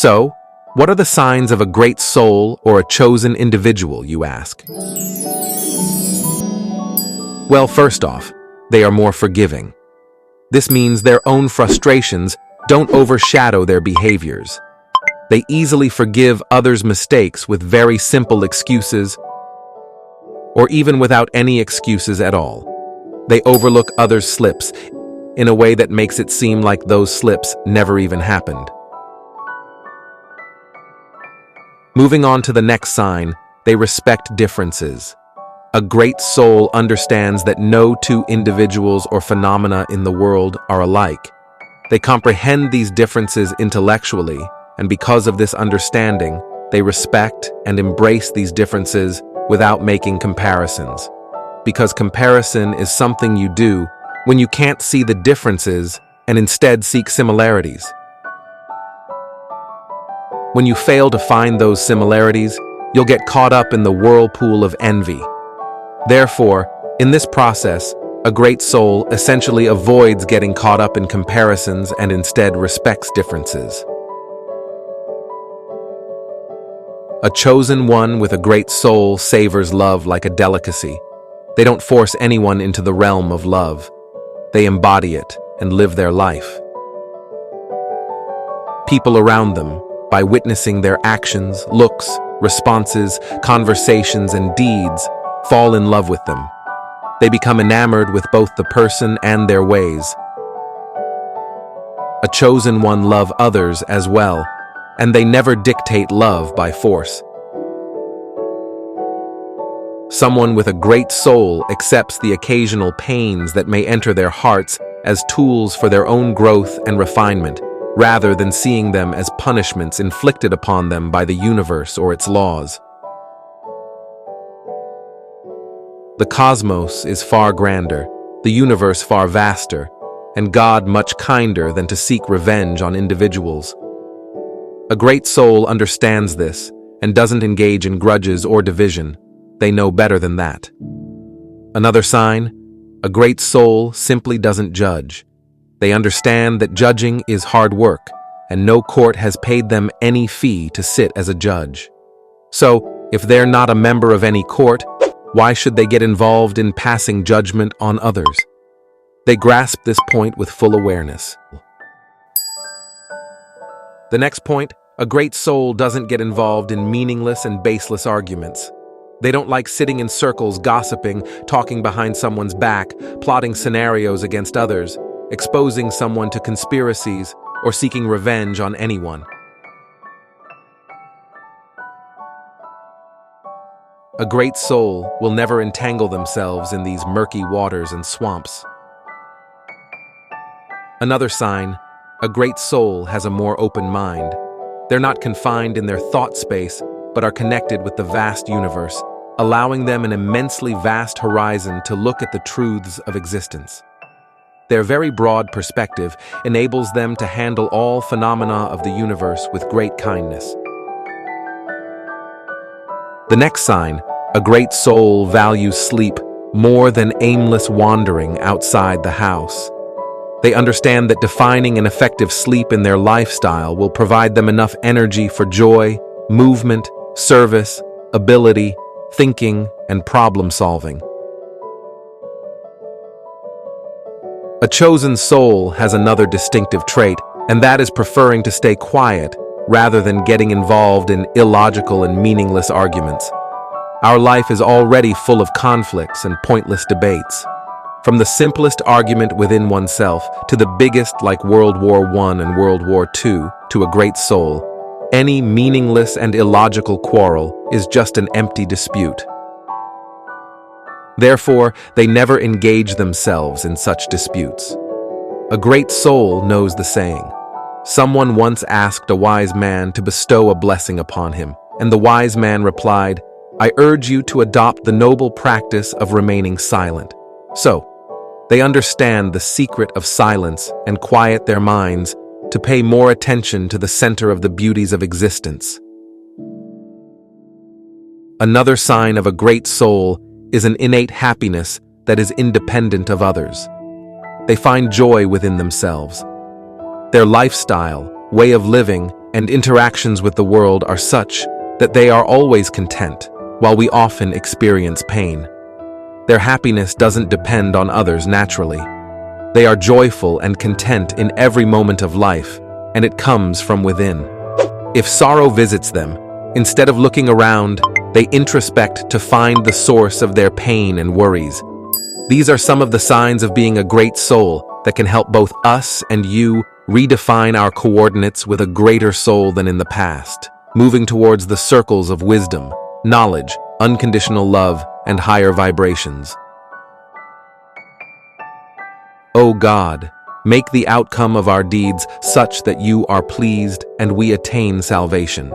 So, what are the signs of a great soul or a chosen individual, you ask? Well, first off, they are more forgiving. This means their own frustrations don't overshadow their behaviors. They easily forgive others' mistakes with very simple excuses, or even without any excuses at all. They overlook others' slips in a way that makes it seem like those slips never even happened. Moving on to the next sign, they respect differences. A great soul understands that no two individuals or phenomena in the world are alike. They comprehend these differences intellectually, and because of this understanding, they respect and embrace these differences without making comparisons. Because comparison is something you do when you can't see the differences and instead seek similarities. When you fail to find those similarities, you'll get caught up in the whirlpool of envy. Therefore, in this process, a great soul essentially avoids getting caught up in comparisons and instead respects differences. A chosen one with a great soul savors love like a delicacy. They don't force anyone into the realm of love. They embody it and live their life. People around them, by witnessing their actions, looks, responses, conversations, and deeds, fall in love with them. They become enamored with both the person and their ways. A chosen one loves others as well, and they never dictate love by force. Someone with a great soul accepts the occasional pains that may enter their hearts as tools for their own growth and refinement, rather than seeing them as punishments inflicted upon them by the universe or its laws. The cosmos is far grander, the universe far vaster, and God much kinder than to seek revenge on individuals. A great soul understands this and doesn't engage in grudges or division. They know better than that. Another sign, a great soul simply doesn't judge. They understand that judging is hard work, and no court has paid them any fee to sit as a judge. So, if they're not a member of any court, why should they get involved in passing judgment on others? They grasp this point with full awareness. The next point, a great soul doesn't get involved in meaningless and baseless arguments. They don't like sitting in circles gossiping, talking behind someone's back, plotting scenarios against others, exposing someone to conspiracies, or seeking revenge on anyone. A great soul will never entangle themselves in these murky waters and swamps. Another sign, a great soul has a more open mind. They're not confined in their thought space, but are connected with the vast universe, allowing them an immensely vast horizon to look at the truths of existence. Their very broad perspective enables them to handle all phenomena of the universe with great kindness. The next sign, a great soul values sleep more than aimless wandering outside the house. They understand that defining an effective sleep in their lifestyle will provide them enough energy for joy, movement, service, ability, thinking, and problem solving. A chosen soul has another distinctive trait, and that is preferring to stay quiet rather than getting involved in illogical and meaningless arguments. Our life is already full of conflicts and pointless debates. From the simplest argument within oneself to the biggest like World War I and World War II to a great soul, any meaningless and illogical quarrel is just an empty dispute. Therefore, they never engage themselves in such disputes. A great soul knows the saying. Someone once asked a wise man to bestow a blessing upon him, and the wise man replied, "I urge you to adopt the noble practice of remaining silent." So, they understand the secret of silence and quiet their minds to pay more attention to the center of the beauties of existence. Another sign of a great soul is an innate happiness that is independent of others. They find joy within themselves. Their lifestyle, way of living, and interactions with the world are such that they are always content, while we often experience pain. Their happiness doesn't depend on others naturally. They are joyful and content in every moment of life, and it comes from within. If sorrow visits them, instead of looking around, they introspect to find the source of their pain and worries. These are some of the signs of being a great soul that can help both us and you redefine our coordinates with a greater soul than in the past, moving towards the circles of wisdom, knowledge, unconditional love, and higher vibrations. O God, make the outcome of our deeds such that you are pleased and we attain salvation.